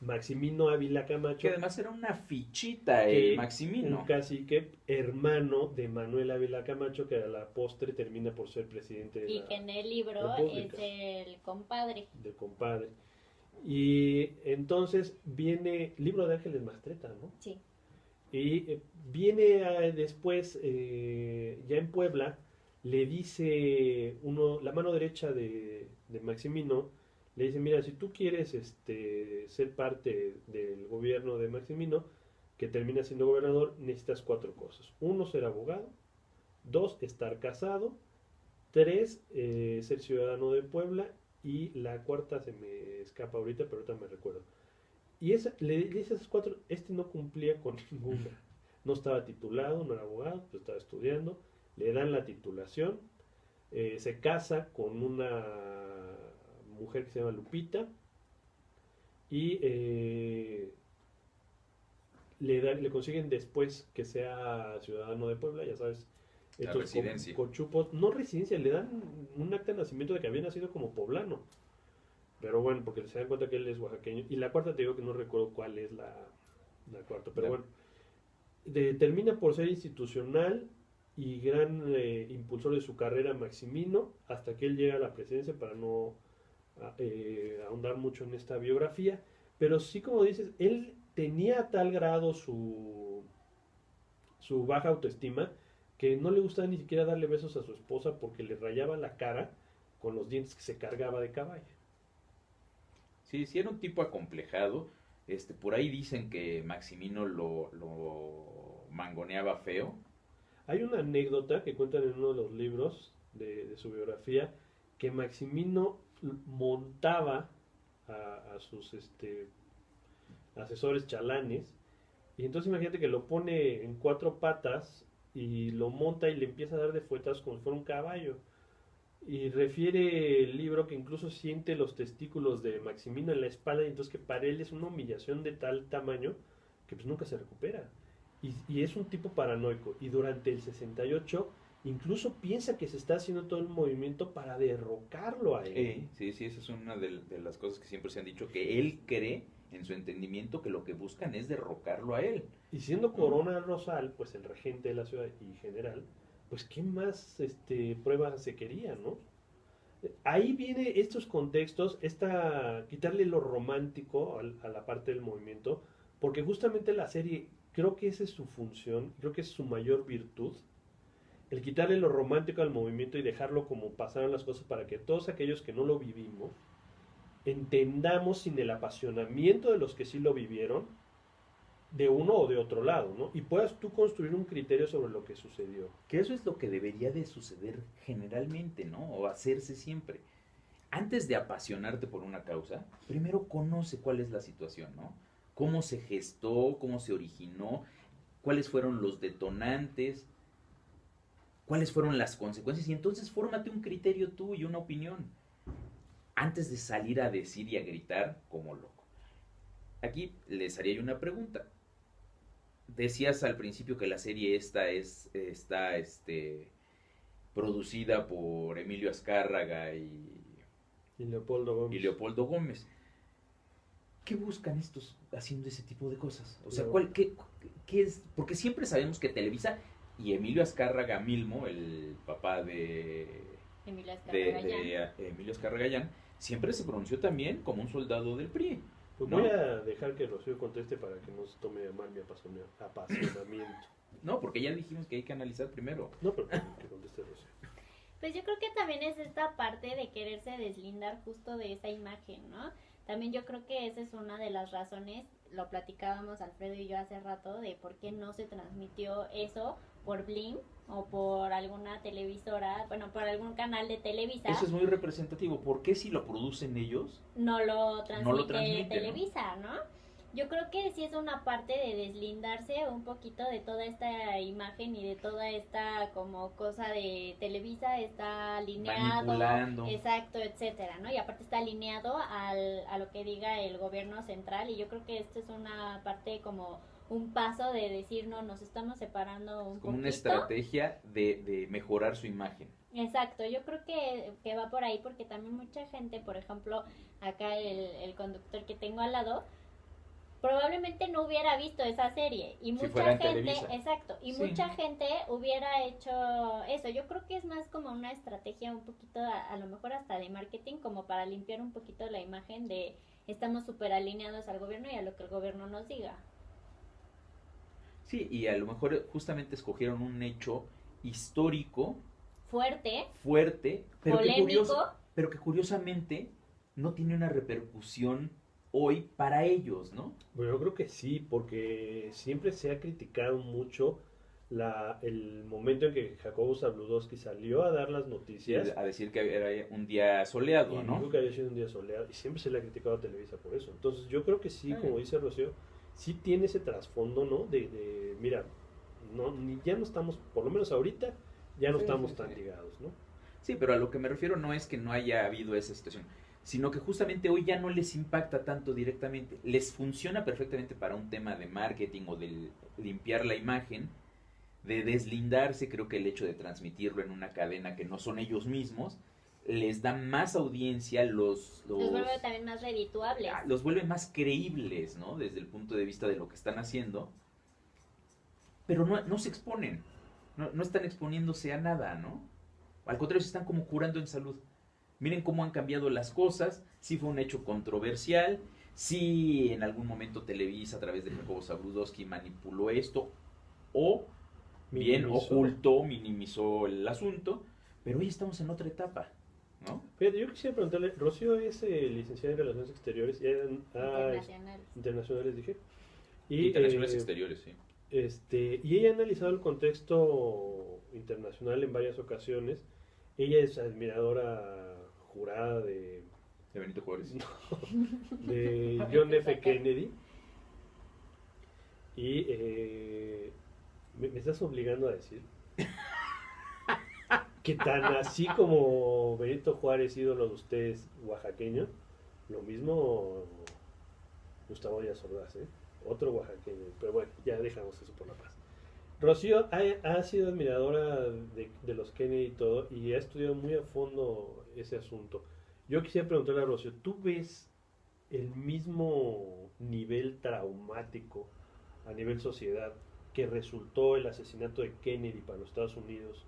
Maximino Ávila Camacho, que además era una fichita Maximino, un cacique hermano de Manuel Ávila Camacho, que a la postre termina por ser presidente de que en el libro República. Es el compadre Del compadre. Y entonces viene Libro de Ángeles Mastretta, ¿no? Sí. Y viene después, ya en Puebla, le dice la mano derecha de Maximino, le dice: mira, si tú quieres ser parte del gobierno de Maximino, que termina siendo gobernador, necesitas 4 cosas. 1, ser abogado. 2, estar casado. 3, ser ciudadano de Puebla. Y la cuarta se me escapa ahorita, pero ahorita me recuerdo. Y le dice a esos 4, no cumplía con ninguna. No estaba titulado, no era abogado, pues estaba estudiando. Le dan la titulación. Se casa con una mujer que se llama Lupita. Y le consiguen después que sea ciudadano de Puebla, ya sabes. La Estos residencia. cochupos, no residencia, le dan un acta de nacimiento de que había nacido como poblano. Pero bueno, porque se dan cuenta que él es oaxaqueño. Y la cuarta te digo que no recuerdo cuál es la cuarta. Pero bueno, termina por ser institucional y gran impulsor de su carrera Maximino, hasta que él llega a la presidencia, para no ahondar mucho en esta biografía. Pero sí, como dices, él tenía a tal grado su baja autoestima que no le gustaba ni siquiera darle besos a su esposa porque le rayaba la cara con los dientes que se cargaba de caballo. Sí, sí era un tipo acomplejado. Por ahí dicen que Maximino lo mangoneaba feo. Hay una anécdota que cuentan en uno de los libros de su biografía, que Maximino montaba a sus asesores chalanes, y entonces imagínate que lo pone en 4 patas y lo monta y le empieza a dar de fuetas como si fuera un caballo. Y refiere el libro que incluso siente los testículos de Maximino en la espalda, y entonces que para él es una humillación de tal tamaño que pues nunca se recupera. Y es un tipo paranoico, y durante el 68 incluso piensa que se está haciendo todo el movimiento para derrocarlo a él. Sí, sí, esa es una de las cosas que siempre se han dicho, que él cree en su entendimiento que lo que buscan es derrocarlo a él. Y siendo Corona Rosal, pues el regente de la ciudad y general, pues qué más pruebas se quería, ¿no? Ahí viene estos contextos, quitarle lo romántico a la parte del movimiento, porque justamente la serie, creo que esa es su función, creo que es su mayor virtud, el quitarle lo romántico al movimiento y dejarlo como pasaron las cosas, para que todos aquellos que no lo vivimos entendamos sin el apasionamiento de los que sí lo vivieron, de uno o de otro lado, ¿no? Y puedas tú construir un criterio sobre lo que sucedió. Que eso es lo que debería de suceder generalmente, ¿no? O hacerse siempre. Antes de apasionarte por una causa, primero conoce cuál es la situación, ¿no? Cómo se gestó, cómo se originó, cuáles fueron los detonantes, cuáles fueron las consecuencias, y entonces fórmate un criterio tú y una opinión, antes de salir a decir y a gritar como loco. Aquí les haría yo una pregunta. Decías al principio que la serie está producida por Emilio Azcárraga y Leopoldo Gómez. ¿Qué buscan estos haciendo ese tipo de cosas? O sea, ¿qué es? Porque siempre sabemos que Televisa y Emilio Azcárraga Milmo, el papá de Emilio Azcárraga, siempre se pronunció también como un soldado del PRI. Pues ¿no? Voy a dejar que Rocío conteste para que no se tome mal mi apasionamiento. No, porque ya dijimos que hay que analizar primero. No, pero que conteste Rocío. Pues yo creo que también es esta parte de quererse deslindar justo de esa imagen, ¿no? También yo creo que esa es una de las razones, lo platicábamos Alfredo y yo hace rato, de por qué no se transmitió eso por Blim o por alguna televisora, bueno, por algún canal de Televisa. Eso es muy representativo. ¿Por qué si lo producen ellos? No lo transmite ¿no? Televisa, ¿no? Yo creo que sí es una parte de deslindarse un poquito de toda esta imagen y de toda esta como cosa de Televisa, está alineado, manipulando, exacto, etcétera, ¿no? Y aparte está alineado a lo que diga el gobierno central, y yo creo que esto es una parte como un paso de decir, no, nos estamos separando un poquito. Como una estrategia de mejorar su imagen. Exacto, yo creo que va por ahí, porque también mucha gente, por ejemplo, acá el conductor que tengo al lado, probablemente no hubiera visto esa serie, y mucha gente, exacto, y mucha gente hubiera hecho eso. Yo creo que es más como una estrategia un poquito, a lo mejor hasta de marketing, como para limpiar un poquito la imagen de estamos súper alineados al gobierno y a lo que el gobierno nos diga. Sí, y a lo mejor justamente escogieron un hecho histórico fuerte, pero polémico, pero que curiosamente no tiene una repercusión hoy para ellos, ¿no? Bueno, yo creo que sí, porque siempre se ha criticado mucho el momento en que Jacobo Zabludowski salió a dar las Sí, noticias a decir que era un día soleado, y ¿no? dijo que había sido un día soleado y siempre se le ha criticado a Televisa por eso. Entonces yo creo que sí, Ah. como dice Rocío, sí tiene ese trasfondo, ¿no? Mira, ya no estamos, por lo menos ahorita, ya no Sí, estamos sí, tan sí. ligados, ¿no? Sí, pero a lo que me refiero no es que no haya habido esa situación, sino que justamente hoy ya no les impacta tanto directamente. Les funciona perfectamente para un tema de marketing o de limpiar la imagen, de deslindarse. Creo que el hecho de transmitirlo en una cadena que no son ellos mismos les da más audiencia, Los vuelve también más redituables. los vuelve más creíbles, ¿no? Desde el punto de vista de lo que están haciendo, pero no se exponen, no están exponiéndose a nada, ¿no? Al contrario, se están como curando en salud. Miren cómo han cambiado las cosas, sí fue un hecho controversial, sí en algún momento Televisa a través de Jacobo Zabludowski manipuló esto, o bien Minimizó. ocultó, minimizó el asunto, pero hoy estamos en otra etapa, ¿no? Fíjate, yo quisiera preguntarle, Rocío es licenciada en Relaciones Exteriores y Internacionales. internacionales, dije. Y, Internaciones exteriores, sí. Y ella ha analizado el contexto internacional en varias ocasiones. Ella es admiradora jurada de De Benito Juárez. de John F. Kennedy. Y me estás obligando a decir que tan así como Benito Juárez, ídolo de ustedes, oaxaqueño, lo mismo Gustavo Díaz Ordaz, ¿eh? Otro oaxaqueño. Pero bueno, ya dejamos eso por la paz. Rocío ha sido admiradora de los Kennedy y todo, y ha estudiado muy a fondo ese asunto. Yo quisiera preguntarle a Rocío, ¿tú ves el mismo nivel traumático a nivel sociedad que resultó el asesinato de Kennedy para los Estados Unidos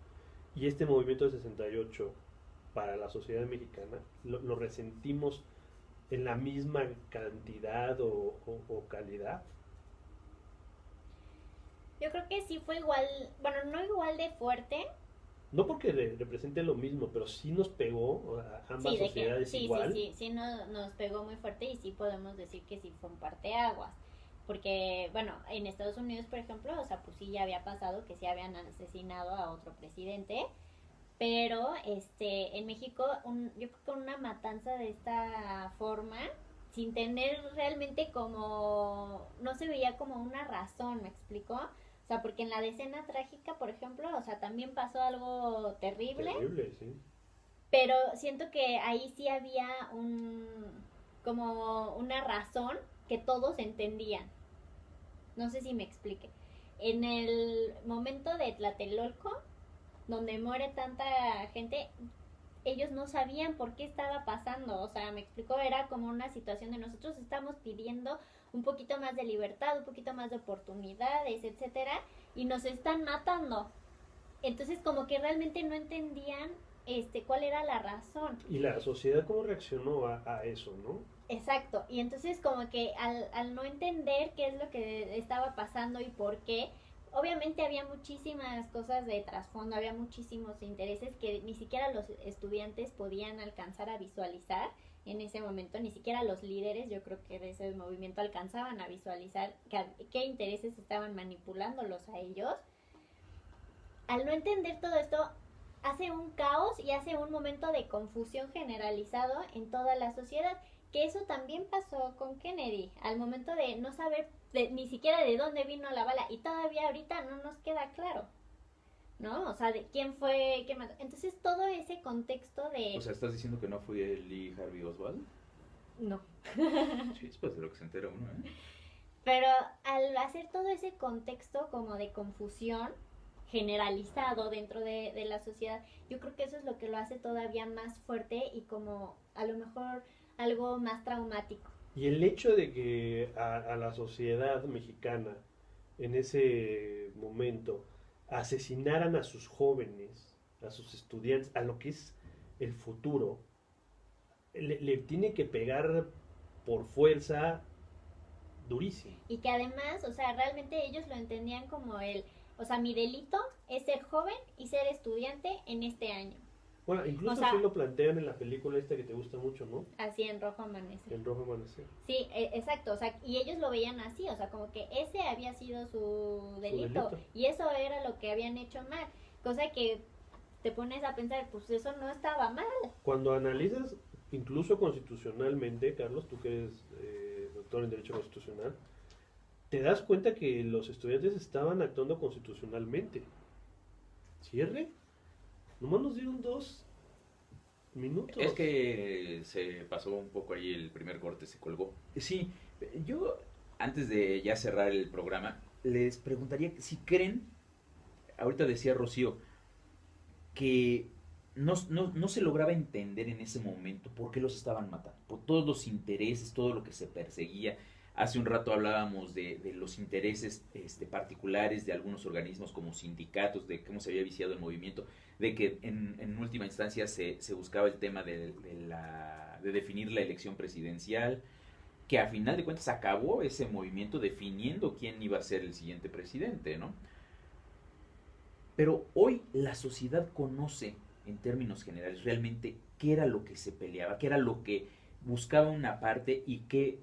y este movimiento de 68 para la sociedad mexicana? ¿Lo resentimos en la misma cantidad o calidad? Yo creo que sí fue igual, bueno, no igual de fuerte. No porque represente lo mismo, pero sí nos pegó a ambas Sí, sociedades igual. sí, nos pegó muy fuerte y sí podemos decir que sí fue un parteaguas. Porque, bueno, en Estados Unidos, por ejemplo, o sea, pues sí ya había pasado que sí habían asesinado a otro presidente, pero en México, yo creo que una matanza de esta forma, sin tener realmente como, no se veía como una razón, ¿me explico? O sea, porque en la decena trágica, por ejemplo, o sea, también pasó algo terrible, Terrible, sí. pero siento que ahí sí había como una razón que todos entendían. No sé si me explique. En el momento de Tlatelolco, donde muere tanta gente, ellos no sabían por qué estaba pasando, o sea, me explicó, era como una situación de nosotros estamos pidiendo un poquito más de libertad, un poquito más de oportunidades, etcétera, y nos están matando. Entonces como que realmente no entendían cuál era la razón. Y la sociedad cómo reaccionó a eso, ¿no? Exacto, y entonces como que al no entender qué es lo que estaba pasando y por qué, obviamente había muchísimas cosas de trasfondo, había muchísimos intereses que ni siquiera los estudiantes podían alcanzar a visualizar en ese momento, ni siquiera los líderes, yo creo que de ese movimiento alcanzaban a visualizar qué intereses estaban manipulándolos a ellos. Al no entender todo esto, hace un caos y hace un momento de confusión generalizado en toda la sociedad, que eso también pasó con Kennedy, al momento de no saber ni siquiera de dónde vino la bala, y todavía ahorita no nos queda claro, ¿no? O sea, de quién fue, qué mató. Entonces todo ese contexto de... O sea, ¿estás diciendo que no fue Lee Harvey Oswald? No. Sí, después de lo que se entera uno, ¿eh? Pero al hacer todo ese contexto como de confusión generalizado dentro de la sociedad, yo creo que eso es lo que lo hace todavía más fuerte y como a lo mejor algo más traumático. Y el hecho de que a la sociedad mexicana en ese momento asesinaran a sus jóvenes, a sus estudiantes, a lo que es el futuro, le tiene que pegar por fuerza durísimo. Y que además, o sea, realmente ellos lo entendían como o sea, mi delito es ser joven y ser estudiante en este año. Bueno, incluso O sea, sí lo plantean en la película esta que te gusta mucho, ¿no? así en Rojo Amanecer. En Rojo Amanecer. Sí, exacto, o sea, y ellos lo veían así, o sea, como que ese había sido su delito, delito. y eso era lo que habían hecho mal, cosa que te pones a pensar, pues eso no estaba mal. Cuando analizas, incluso constitucionalmente, Carlos, tú que eres doctor en Derecho Constitucional, te das cuenta que los estudiantes estaban actuando constitucionalmente. Cierre. Nomás nos dieron 2 minutos. Es que se pasó un poco ahí el primer corte, se colgó. Sí, yo antes de ya cerrar el programa, les preguntaría si creen, ahorita decía Rocío, que no se lograba entender en ese momento por qué los estaban matando, por todos los intereses, todo lo que se perseguía. Hace un rato hablábamos de los intereses particulares de algunos organismos como sindicatos, de cómo se había viciado el movimiento, de que en última instancia se buscaba el tema de definir la elección presidencial, que a final de cuentas acabó ese movimiento definiendo quién iba a ser el siguiente presidente, ¿no? Pero hoy la sociedad conoce, en términos generales, realmente qué era lo que se peleaba, qué era lo que buscaba una parte y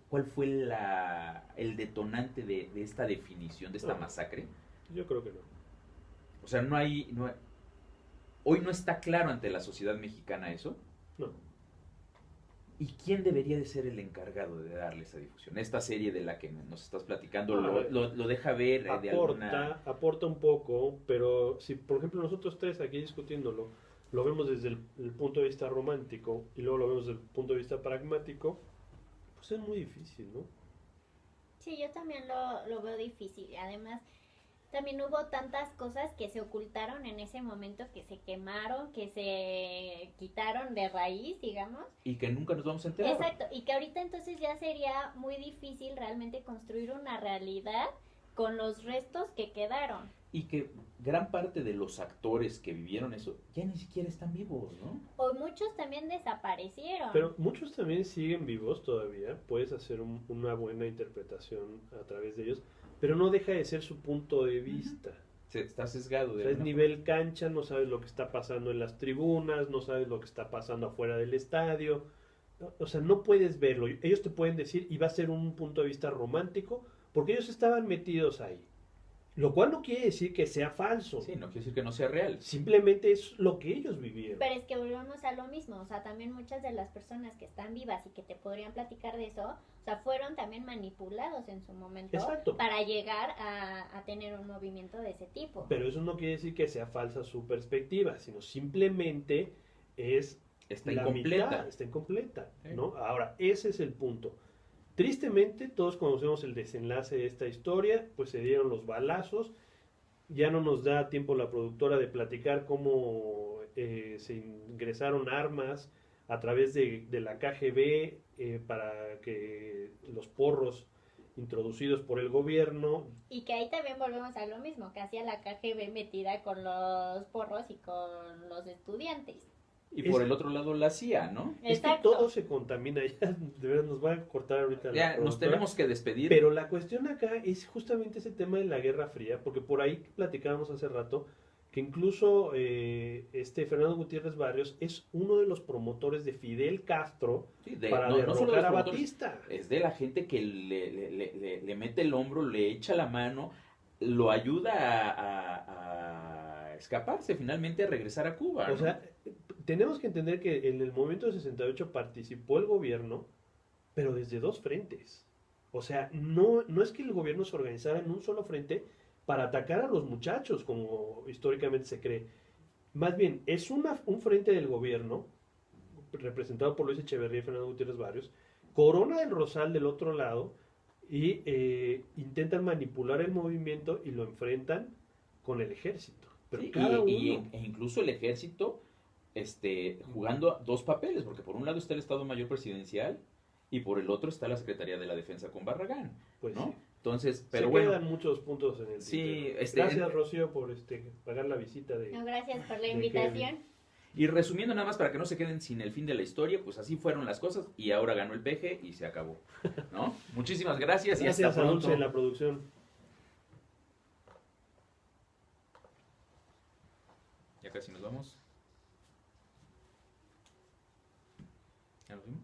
cuál fue el detonante de esta definición, de esta masacre. Yo creo que no. O sea, hoy no está claro ante la sociedad mexicana eso. No. ¿Y quién debería de ser el encargado de darle esa difusión? Esta serie de la que nos estás platicando lo deja ver de alguna... Aporta un poco, pero si por ejemplo nosotros tres aquí discutiéndolo, lo vemos desde el punto de vista romántico y luego lo vemos desde el punto de vista pragmático, pues es muy difícil, ¿no? Sí, yo también lo veo difícil. Además, también hubo tantas cosas que se ocultaron en ese momento, que se quemaron, que se quitaron de raíz, digamos. Y que nunca nos vamos a enterar. Exacto, y que ahorita entonces ya sería muy difícil realmente construir una realidad con los restos que quedaron. Y que gran parte de los actores que vivieron eso ya ni siquiera están vivos, ¿no? O muchos también desaparecieron. Pero muchos también siguen vivos todavía, puedes hacer una buena interpretación a través de ellos, pero no deja de ser su punto de vista. Está sesgado. O sea, es nivel cancha, no sabes lo que está pasando en las tribunas, no sabes lo que está pasando afuera del estadio. O sea, no puedes verlo. Ellos te pueden decir, y va a ser un punto de vista romántico, porque ellos estaban metidos ahí. Lo cual no quiere decir que sea falso. Sí, no quiere decir que no sea real. Simplemente es lo que ellos vivieron. Pero es que volvemos a lo mismo, o sea, también muchas de las personas que están vivas y que te podrían platicar de eso, o sea, fueron también manipulados en su momento. Exacto. Para llegar a tener un movimiento de ese tipo. Pero eso no quiere decir que sea falsa su perspectiva, sino simplemente está incompleta. Mitad, está incompleta, Sí. ¿no? Ahora, ese es el punto. Tristemente, todos conocemos el desenlace de esta historia, pues se dieron los balazos, ya no nos da tiempo la productora de platicar cómo se ingresaron armas a través de la KGB para que los porros introducidos por el gobierno. Y que ahí también volvemos a lo mismo, que hacía la KGB metida con los porros y con los estudiantes. Y por el otro lado la CIA, ¿no? Es que Exacto. todo se contamina, ya de verdad nos va a cortar ahorita la Ya nos productora. tenemos que despedir. Pero la cuestión acá es justamente ese tema de la Guerra Fría, porque por ahí platicábamos hace rato que incluso Fernando Gutiérrez Barrios es uno de los promotores de Fidel Castro Sí, para no solo de derrocar los a promotores, Batista. es de la gente que le mete el hombro, le echa la mano, lo ayuda a escaparse, finalmente a regresar a Cuba, ¿no? O sea, tenemos que entender que en el momento del 68 participó el gobierno, pero desde dos frentes. O sea, no es que el gobierno se organizara en un solo frente para atacar a los muchachos, como históricamente se cree. Más bien, es un frente del gobierno, representado por Luis Echeverría y Fernando Gutiérrez Barrios, Corona del Rosal del otro lado, y intentan manipular el movimiento y lo enfrentan con el ejército. Pero Sí, cada uno... e incluso el ejército jugando dos papeles, porque por un lado está el Estado Mayor Presidencial y por el otro está la Secretaría de la Defensa con Barragán, Pues ¿no? sí. Entonces, pero se bueno, quedan muchos puntos en el sí, tintero. Gracias, Rocío, por pagar la visita de... No, gracias por la de invitación. y resumiendo nada más para que no se queden sin el fin de la historia, pues así fueron las cosas y ahora ganó el peje y se acabó, ¿no? Muchísimas gracias y Gracias hasta a pronto. Dulce en la producción. Ya casi nos vamos. ¿Ya nos vimos?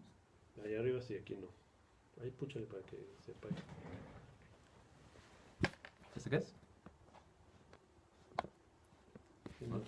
Allá arriba sí, aquí no. Ahí púchale para que sepa. ¿Ya se qué es? No.